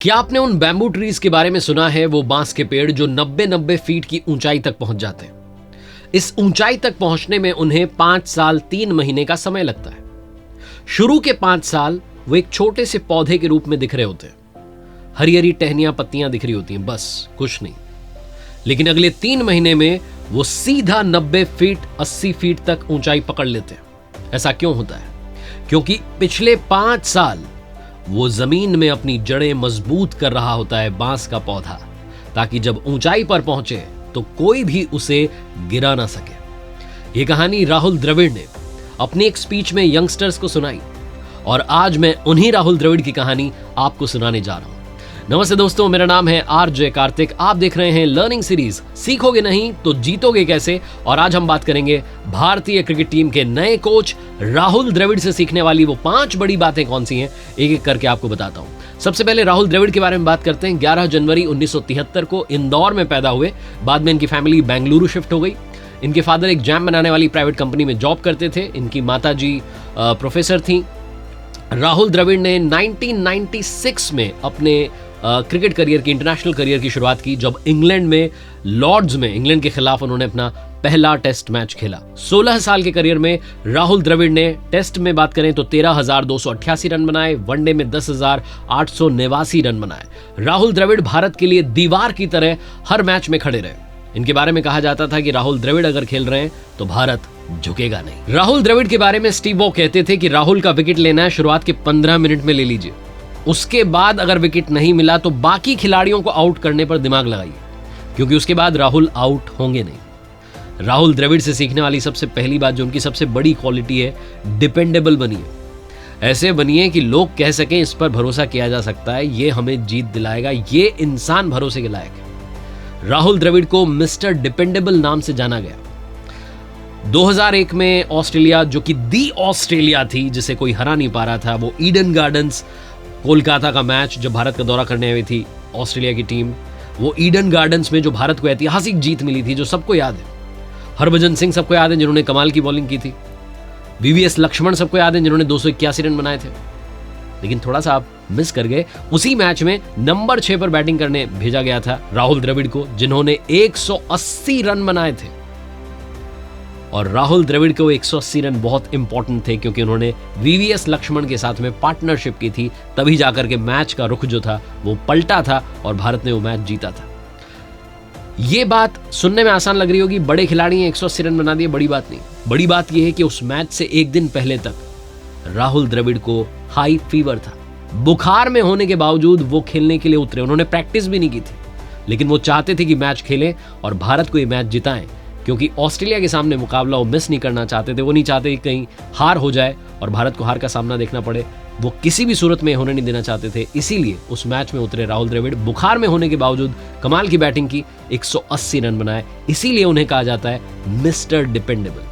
क्या आपने उन बैम्बू ट्रीज के बारे में सुना है? वो बांस के पेड़ जो 90-90 फीट की ऊंचाई तक पहुंच जाते हैं। इस ऊंचाई तक पहुंचने में उन्हें 5 साल 3 महीने का समय लगता है। शुरू के 5 साल वो एक छोटे से पौधे के रूप में दिख रहे होते हैं। हरी हरी टहनियां पत्तियां दिख रही होती हैं, बस कुछ नहीं। लेकिन अगले 3 महीने में वो सीधा 90 फीट 80 फीट तक ऊंचाई पकड़ लेते हैं। ऐसा क्यों होता है? क्योंकि पिछले 5 साल वो जमीन में अपनी जड़ें मजबूत कर रहा होता है बांस का पौधा, ताकि जब ऊंचाई पर पहुंचे तो कोई भी उसे गिरा ना सके। ये कहानी राहुल द्रविड़ ने अपनी एक स्पीच में यंगस्टर्स को सुनाई और आज मैं उन्हीं राहुल द्रविड़ की कहानी आपको सुनाने जा रहा हूं। नमस्ते दोस्तों, मेरा नाम है आरजे कार्तिक। आप देख रहे हैं लर्निंग सीरीज सीखोगे नहीं तो जीतोगे कैसे। और आज हम बात करेंगे भारतीय क्रिकेट टीम के नए कोच राहुल द्रविड़ से सीखने वाली वो 5 बड़ी बातें कौन सी हैं, एक एक करके आपको बताता हूं। सबसे पहले राहुल द्रविड़ के बारे में बात करते हैं। 11 जनवरी 1973 को इंदौर में पैदा हुए। बाद में इनकी फैमिली बेंगलुरु शिफ्ट हो गई। इनके फादर एक जैम बनाने वाली प्राइवेट कंपनी में जॉब करते थे। इनकी माता जी प्रोफेसर थी। राहुल द्रविड़ ने 1996 में अपने क्रिकेट करियर की, इंटरनेशनल करियर की शुरुआत की, जब इंग्लैंड में लॉर्ड्स में इंग्लैंड के खिलाफ उन्होंने अपना पहला टेस्ट मैच खेला। 16 साल के करियर में राहुल द्रविड़ ने टेस्ट में बात करें तो 13,288 रन बनाए, वनडे में 10,889 रन बनाए। राहुल द्रविड़ भारत के लिए दीवार की तरह हर मैच में खड़े रहे। इनके बारे में कहा जाता था कि राहुल द्रविड़ अगर खेल रहे हैं तो भारत झुकेगा नहीं। राहुल द्रविड़ के बारे में स्टीव वॉ कहते थे कि राहुल का विकेट लेना है शुरुआत के 15 मिनट में ले लीजिए, उसके बाद अगर विकेट नहीं मिला तो बाकी खिलाड़ियों को आउट करने पर दिमाग लगाइए, क्योंकि उसके बाद राहुल आउट होंगे नहीं। राहुल द्रविड़ से सीखने वाली सबसे पहली बात, जो उनकी सबसे बड़ी क्वालिटी है, डिपेंडेबल बनिए। ऐसे बनिए कि लोग कह सकें इस पर भरोसा किया जा सकता है, ये हमें जीत दिलाएगा, ये इंसान भरोसे के लायक है। राहुल द्रविड़ को मिस्टर डिपेंडेबल नाम से जाना गया। 2001 में ऑस्ट्रेलिया, जो कि दी ऑस्ट्रेलिया थी, जिसे कोई हरा नहीं पा रहा था, वो ईडन गार्डन्स, कोलकाता का मैच जब भारत का दौरा करने आई थी ऑस्ट्रेलिया की टीम, वो ईडन गार्डन्स में जो भारत को ऐतिहासिक जीत मिली थी, जो सबको याद है। हरभजन सिंह सबको याद है, जिन्होंने कमाल की बॉलिंग की थी। वीवीएस लक्ष्मण सबको याद है, जिन्होंने 281 रन बनाए थे। लेकिन थोड़ा सा आप मिस कर गए, उसी मैच में नंबर 6 पर बैटिंग करने भेजा गया था राहुल द्रविड़ को, जिन्होंने 180 रन बनाए थे। और राहुल द्रविड़ को 180 रन बहुत इंपॉर्टेंट थे, क्योंकि उन्होंने वीवीएस लक्ष्मण के साथ में पार्टनरशिप की थी। तभी जाकर के मैच का रुख जो था वो पलटा था और भारत ने वो मैच जीता था। ये बात सुनने में आसान लग रही होगी, बड़े खिलाड़ी हैं 180 रन बना दिए, बड़ी बात नहीं। बड़ी बात यह है कि उस मैच से एक दिन पहले तक राहुल द्रविड़ को हाई फीवर था। बुखार में होने के बावजूद वो खेलने के लिए उतरे। उन्होंने प्रैक्टिस भी नहीं की थी, लेकिन वो चाहते थे कि मैच खेलें और भारत को ये मैच जिताएं, क्योंकि ऑस्ट्रेलिया के सामने मुकाबला वो मिस नहीं करना चाहते थे। वो नहीं चाहते कि कहीं हार हो जाए और भारत को हार का सामना देखना पड़े। वो किसी भी सूरत में होने नहीं देना चाहते थे, इसीलिए उस मैच में उतरे राहुल द्रविड़। बुखार में होने के बावजूद कमाल की बैटिंग की, 180 रन बनाए। इसीलिए उन्हें कहा जाता है मिस्टर डिपेंडेबल,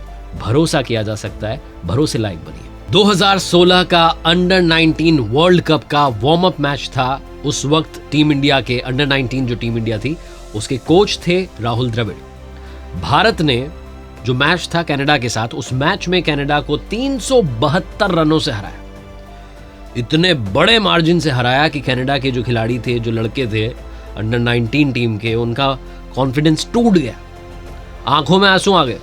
भरोसा किया जा सकता है, भरोसे लायक बनिए। 2016 का अंडर 19 वर्ल्ड कप का वार्म अप मैच था। उस वक्त टीम इंडिया के अंडर 19 जो टीम इंडिया थी, उसके कोच थे राहुल द्रविड़। भारत ने जो मैच था कनाडा के साथ, उस मैच में कनाडा को 372 रनों से हराया। इतने बड़े मार्जिन से हराया कि कनाडा के जो खिलाड़ी थे, जो लड़के थे अंडर 19 टीम के, उनका कॉन्फिडेंस टूट गया, आंखों में आंसू आ गए।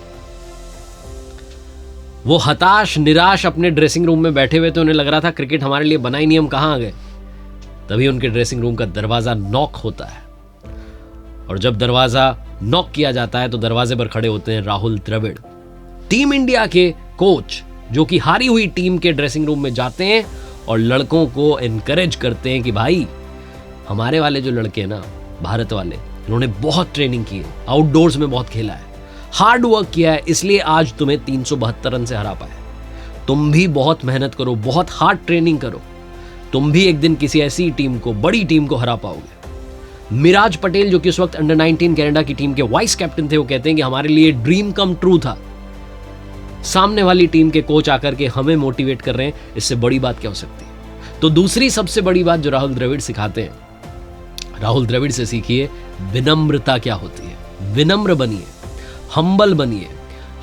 वो हताश निराश अपने ड्रेसिंग रूम में बैठे हुए थे। उन्हें लग रहा था क्रिकेट हमारे लिए बना ही नहीं, हम कहां आ गए। तभी उनके ड्रेसिंग रूम का दरवाजा नॉक होता है, और जब दरवाजा नॉक किया जाता है तो दरवाजे पर खड़े होते हैं राहुल द्रविड़, टीम इंडिया के कोच, जो कि हारी हुई टीम के ड्रेसिंग रूम में जाते हैं और लड़कों को एनकरेज करते हैं कि भाई, हमारे वाले जो लड़के हैं ना, भारत वाले, उन्होंने बहुत ट्रेनिंग की है, आउटडोर्स में बहुत खेला है, हार्ड वर्क किया है, इसलिए आज तुम्हें 372 रन से हरा पाए। तुम भी बहुत मेहनत करो, बहुत हार्ड ट्रेनिंग करो, तुम भी एक दिन किसी ऐसी टीम को, बड़ी टीम को हरा पाओगे। मिराज पटेल, जो कि उस वक्त अंडर 19 कनाडा की टीम के वाइस कैप्टन थे, वो कहते हैं कि हमारे लिए ड्रीम कम ट्रू था। सामने वाली टीम के कोच आकर के हमें मोटिवेट कर रहे हैं, इससे बड़ी बात क्या हो सकती है। तो दूसरी सबसे बड़ी बात जो राहुल द्रविड़ सिखाते हैं, राहुल द्रविड़ से सीखिए विनम्रता क्या होती है। विनम्र बनिए, हम्बल बनिए।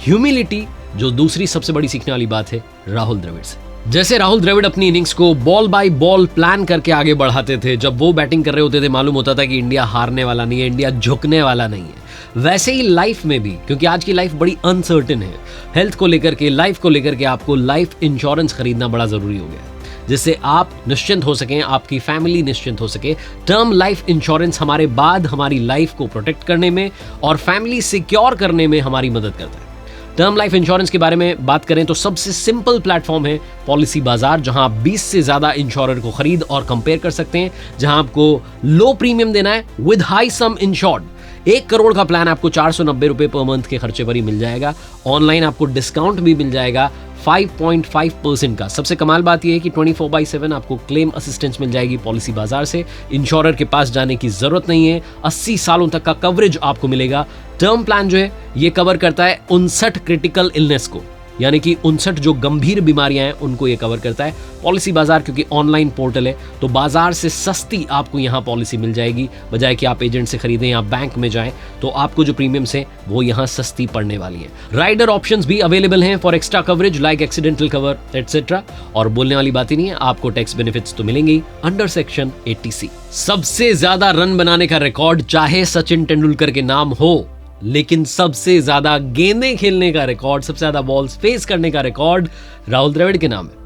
ह्यूमिलिटी जो दूसरी सबसे बड़ी सीखने वाली बात है राहुल द्रविड़ से। जैसे राहुल द्रविड़ अपनी इनिंग्स को बॉल बाय बॉल प्लान करके आगे बढ़ाते थे, जब वो बैटिंग कर रहे होते थे मालूम होता था कि इंडिया हारने वाला नहीं है, इंडिया झुकने वाला नहीं है। वैसे ही लाइफ में भी, क्योंकि आज की लाइफ बड़ी अनसर्टेन है, हेल्थ को लेकर के, लाइफ को लेकर के आपको लाइफ इंश्योरेंस खरीदना बड़ा जरूरी हो गया है, जिससे आप निश्चिंत हो सकें, आपकी फैमिली निश्चिंत हो सके। टर्म लाइफ इंश्योरेंस हमारे बाद हमारी लाइफ को प्रोटेक्ट करने में और फैमिली सिक्योर करने में हमारी मदद करता है। टर्म लाइफ इंश्योरेंस के बारे में बात करें तो सबसे सिंपल प्लेटफॉर्म है पॉलिसी बाजार, जहां आप 20 से ज्यादा इंश्योरर को खरीद और कंपेयर कर सकते हैं, जहां आपको लो प्रीमियम देना है with high some insured. 1 crore का प्लान आपको 490 रुपए पर मंथ के खर्चे पर ही मिल जाएगा। ऑनलाइन आपको डिस्काउंट भी मिल जाएगा 5.5% का। सबसे कमाल बात यह है कि 24/7 आपको क्लेम असिस्टेंस मिल जाएगी पॉलिसी बाजार से। इंश्योरर के पास जाने की जरूरत नहीं है। 80 सालों तक का कवरेज आपको मिलेगा। टर्म प्लान जो है ये कवर करता है 59 क्रिटिकल इलनेस को, यानी कि 59 जो गंभीर बीमारियां हैं उनको ये कवर करता है। पॉलिसी बाजार क्योंकि ऑनलाइन पोर्टल है तो बाजार से सस्ती आपको यहाँ पॉलिसी मिल जाएगी, बजाय कि आप एजेंट से खरीदें या बैंक में जाएं, तो आपको जो प्रीमियम्स है वो यहाँ सस्ती पड़ने वाली है। राइडर ऑप्शंस भी अवेलेबल हैं for extra coverage like accidental cover etcetera. और बोलने वाली बात ही नहीं है, आपको टैक्स बेनिफिट्स तो मिलेंगे ही अंडर सेक्शन 80C। सबसे ज्यादा रन बनाने का रिकॉर्ड चाहे सचिन तेंदुलकर के नाम हो, लेकिन सबसे ज्यादा गेंदें खेलने का रिकॉर्ड, सबसे ज्यादा बॉल्स फेस करने का रिकॉर्ड राहुल द्रविड़ के नाम है।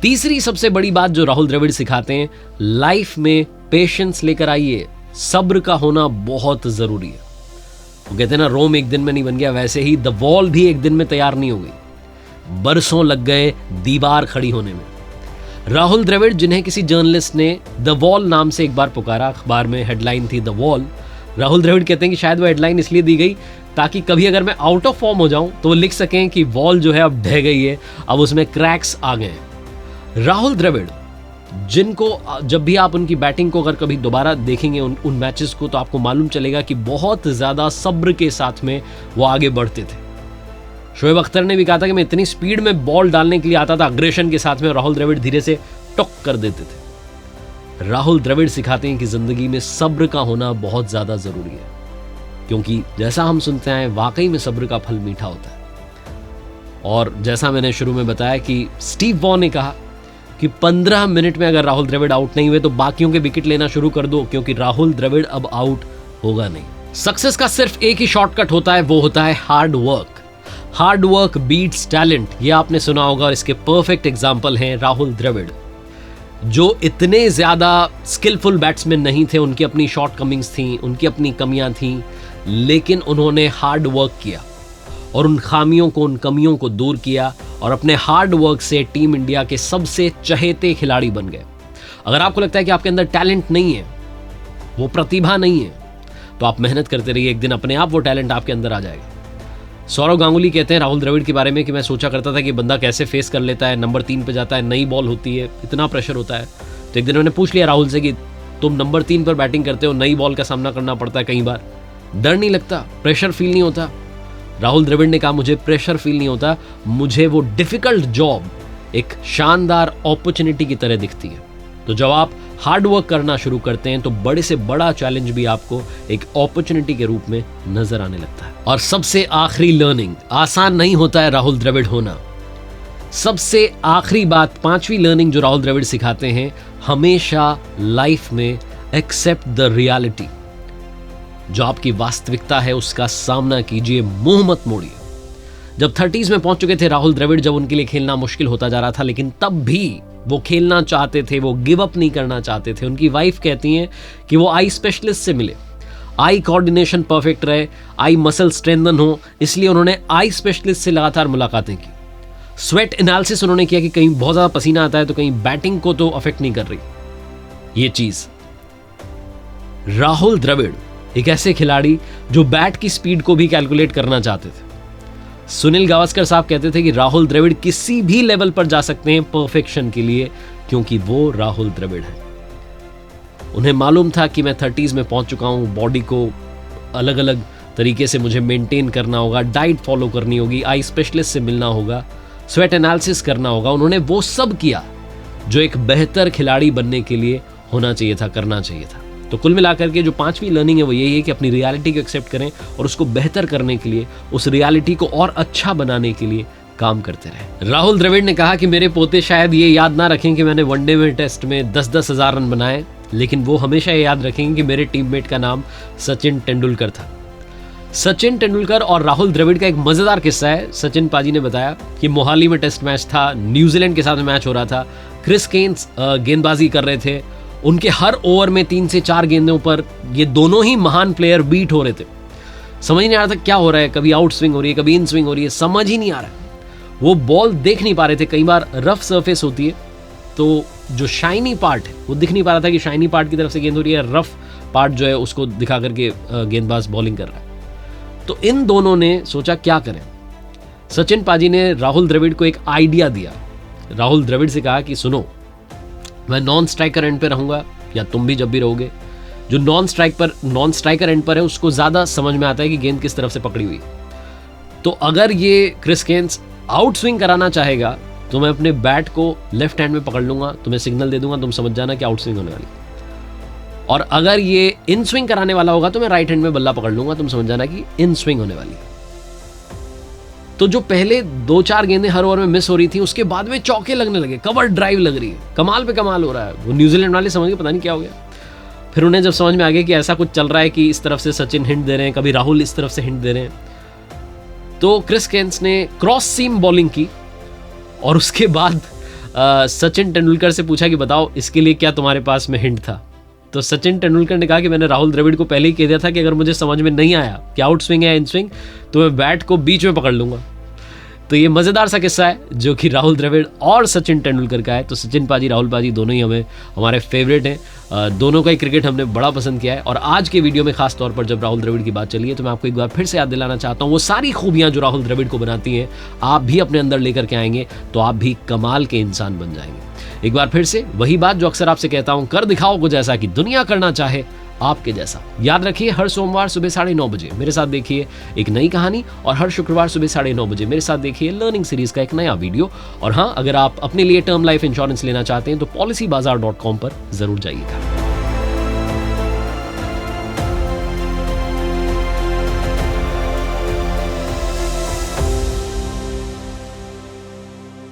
तीसरी सबसे बड़ी बात जो राहुल द्रविड़ सिखाते हैं, लाइफ में पेशेंस लेकर आइए, सब्र का होना बहुत जरूरी है। वो कहते हैं ना, रोम एक दिन में नहीं बन गया, वैसे ही द वॉल भी एक दिन में तैयार नहीं हो गई, बरसों लग गए दीवार खड़ी होने में। राहुल द्रविड़, जिन्हें किसी जर्नलिस्ट ने द वॉल नाम से एक बार पुकारा, अखबार में हेडलाइन थी द वॉल। राहुल द्रविड़ कहते हैं कि शायद वो हेडलाइन इसलिए दी गई ताकि कभी अगर मैं आउट ऑफ फॉर्म हो जाऊं तो वो लिख सकें कि वॉल जो है अब ढह गई है, अब उसमें क्रैक्स आ गए हैं। राहुल द्रविड़, जिनको जब भी आप उनकी बैटिंग को अगर कभी दोबारा देखेंगे उन मैचेस को, तो आपको मालूम चलेगा कि बहुत ज्यादा सब्र के साथ में वो आगे बढ़ते थे। शोएब अख्तर ने भी कहा था कि मैं इतनी स्पीड में बॉल डालने के लिए आता था अग्रेशन के साथ में, राहुल द्रविड़ धीरे से टॉक कर देते थे। राहुल द्रविड़ सिखाते हैं कि जिंदगी में सब्र का होना बहुत ज्यादा जरूरी है, क्योंकि जैसा हम सुनते हैं वाकई में सब्र का फल मीठा होता है। और जैसा मैंने शुरू में बताया कि स्टीव वॉ ने कहा कि 15 मिनट में अगर राहुल द्रविड़ आउट नहीं हुए तो बाकियों के विकेट लेना शुरू कर दो, क्योंकि राहुल द्रविड़ अब आउट होगा नहीं। सक्सेस का सिर्फ एक ही शॉर्टकट होता है, वो होता है hard work. Hard work beats talent, ये आपने सुना होगा, और इसके परफेक्ट एग्जाम्पल हैं राहुल द्रविड़, जो इतने ज्यादा स्किलफुल बैट्समैन नहीं थे, उनकी अपनी शॉर्ट कमिंग्स थी, उनकी अपनी कमियां थी, लेकिन उन्होंने हार्ड वर्क किया और उन खामियों को, उन कमियों को दूर किया और अपने हार्ड वर्क से टीम इंडिया के सबसे चहेते खिलाड़ी बन गए। अगर आपको लगता है कि आपके अंदर टैलेंट नहीं है, वो प्रतिभा नहीं है, तो आप मेहनत करते रहिए, एक दिन अपने आप वो टैलेंट आपके अंदर आ जाएगा। सौरव गांगुली कहते हैं राहुल द्रविड़ के बारे में कि मैं सोचा करता था कि बंदा कैसे फेस कर लेता है, नंबर 3 पे जाता है, नई बॉल होती है, इतना प्रेशर होता है। तो एक दिन मैंने पूछ लिया राहुल से कि तुम नंबर 3 पर बैटिंग करते हो, नई बॉल का सामना करना पड़ता है कई बार, डर नहीं लगता, प्रेशर फील नहीं होता? राहुल द्रविड़ ने कहा मुझे प्रेशर फील नहीं होता, मुझे वो डिफिकल्ट जॉब एक शानदार अपॉर्चुनिटी की तरह दिखती है। तो जब आप हार्ड वर्क करना शुरू करते हैं तो बड़े से बड़ा चैलेंज भी आपको एक अपॉर्चुनिटी के रूप में नजर आने लगता है। और सबसे आखिरी लर्निंग, आसान नहीं होता है राहुल द्रविड़ होना। सबसे आखिरी बात, 5वीं लर्निंग जो राहुल द्रविड़ सिखाते हैं, हमेशा लाइफ में एक्सेप्ट द रियलिटी। जो आपकी वास्तविकता है उसका सामना कीजिए, मुंह मत मोड़िए। जब 30s में पहुंच चुके थे राहुल द्रविड़, जब उनके लिए खेलना मुश्किल होता जा रहा था, लेकिन तब भी वो खेलना चाहते थे, वो गिव अप नहीं करना चाहते थे। उनकी वाइफ कहती हैं कि वो आई स्पेशलिस्ट से मिले, आई कोऑर्डिनेशन परफेक्ट रहे, आई मसल स्ट्रेंथन हो, इसलिए उन्होंने आई स्पेशलिस्ट से लगातार मुलाकातें की। स्वेट एनालिसिस उन्होंने किया कि कहीं बहुत ज्यादा पसीना आता है तो कहीं बैटिंग को तो अफेक्ट नहीं कर रही ये चीज। राहुल द्रविड़ एक ऐसे खिलाड़ी जो बैट की स्पीड को भी कैलकुलेट करना चाहते थे। सुनील गावस्कर साहब कहते थे कि राहुल द्रविड़ किसी भी लेवल पर जा सकते हैं परफेक्शन के लिए, क्योंकि वो राहुल द्रविड़ है। उन्हें मालूम था कि मैं 30s में पहुंच चुका हूं, बॉडी को अलग अलग तरीके से मुझे मेंटेन करना होगा, डाइट फॉलो करनी होगी, आई स्पेशलिस्ट से मिलना होगा, स्वेट एनालिसिस करना होगा। उन्होंने वो सब किया जो एक बेहतर खिलाड़ी बनने के लिए होना चाहिए था, करना चाहिए था। तो कुल मिलाकर के जो 5वीं लर्निंग है वो यही है कि अपनी रियलिटी को एक्सेप्ट करें और उसको बेहतर करने के लिए, उस रियलिटी को और अच्छा बनाने के लिए काम करते रहे। राहुल द्रविड़ ने कहा कि मेरे पोते शायद ये याद ना रखें कि मैंने वनडे में टेस्ट में 10-10 हजार रन बनाए, लेकिन वो हमेशा ये याद रखेंगे कि मेरे टीममेट का नाम सचिन तेंदुलकर था। सचिन तेंदुलकर और राहुल द्रविड़ का एक मजेदार किस्सा है। सचिन पाजी ने बताया कि मोहाली में टेस्ट मैच था, न्यूजीलैंड के साथ मैच हो रहा था, क्रिस केन्स गेंदबाजी कर रहे थे, उनके हर ओवर में 3 से 4 गेंदों पर ये दोनों ही महान प्लेयर बीट हो रहे थे। समझ नहीं आ रहा था क्या हो रहा है, कभी आउट स्विंग हो रही है, कभी इन स्विंग हो रही है, समझ ही नहीं आ रहा है। वो बॉल देख नहीं पा रहे थे, कई बार रफ सरफेस होती है तो जो शाइनी पार्ट है वो दिख नहीं पा रहा था कि शाइनी पार्ट की तरफ से गेंद हो रही है, रफ पार्ट जो है उसको दिखा करके गेंदबाज बॉलिंग कर रहा है। तो इन दोनों ने सोचा क्या करें। सचिन पाजी ने राहुल द्रविड़ को एक आइडिया दिया। राहुल द्रविड़ से कहा कि सुनो, मैं नॉन स्ट्राइकर एंड पे रहूंगा या तुम भी जब भी रहोगे, जो नॉन स्ट्राइकर एंड पर है उसको ज्यादा समझ में आता है कि गेंद किस तरफ से पकड़ी हुई। तो अगर ये क्रिस केन्स आउट स्विंग कराना चाहेगा तो मैं अपने बैट को लेफ्ट हैंड में पकड़ लूंगा, तुम्हें सिग्नल दे दूंगा, तुम समझ जाना कि आउट स्विंग होने वाली। और अगर ये इन स्विंग कराने वाला होगा तो मैं राइट हैंड में बल्ला पकड़ लूंगा, तुम समझ जाना कि इन स्विंग होने वाली। तो जो पहले 2-4 गेंदें हर ओवर में मिस हो रही थी, उसके बाद में चौके लगने लगे, कवर ड्राइव लग रही है, कमाल पे कमाल हो रहा है। वो न्यूजीलैंड वाले समझ के पता नहीं क्या हो गया। फिर उन्हें जब समझ में आ गया कि ऐसा कुछ चल रहा है कि इस तरफ से सचिन हिंट दे रहे हैं, कभी राहुल इस तरफ से हिंट दे रहे हैं, तो क्रिस केन्स ने क्रॉस सीम बॉलिंग की और उसके बाद सचिन तेंदुलकर से पूछा कि बताओ इसके लिए क्या तुम्हारे पास में हिंट था। तो सचिन तेंदुलकर ने कहा कि मैंने राहुल द्रविड़ को पहले ही कह दिया था कि अगर मुझे समझ में नहीं आया कि आउट स्विंग है इन स्विंग तो मैं बैट को बीच में पकड़ लूंगा। तो ये मजेदार सा किस्सा है जो कि राहुल द्रविड़ और सचिन तेंदुलकर का है। तो सचिन पाजी, राहुल पाजी दोनों ही हमारे फेवरेट हैं। दोनों का ही क्रिकेट हमने बड़ा पसंद किया है। और आज के वीडियो में खास तौर पर जब राहुल द्रविड़ की बात चली है तो मैं आपको एक बार फिर से याद दिलाना चाहता हूँ वो सारी खूबियां जो राहुल द्रविड़ को बनाती हैं आप भी अपने अंदर लेकर के आएंगे तो आप भी कमाल के इंसान बन जाएंगे। एक बार फिर से वही बात जो अक्सर आपसे कहता हूं, कर दिखाओ कुछ ऐसा कि दुनिया करना चाहे आपके जैसा। याद रखिए, हर सोमवार सुबह 9:30 बजे मेरे साथ देखिए एक नई कहानी और हर शुक्रवार सुबह 9:30 बजे मेरे साथ देखिए लर्निंग सीरीज का एक नया वीडियो। और हाँ, अगर आप अपने लिए टर्म लाइफ इंश्योरेंस लेना चाहते हैं तो policybazaar.com पर जरूर जाइएगा।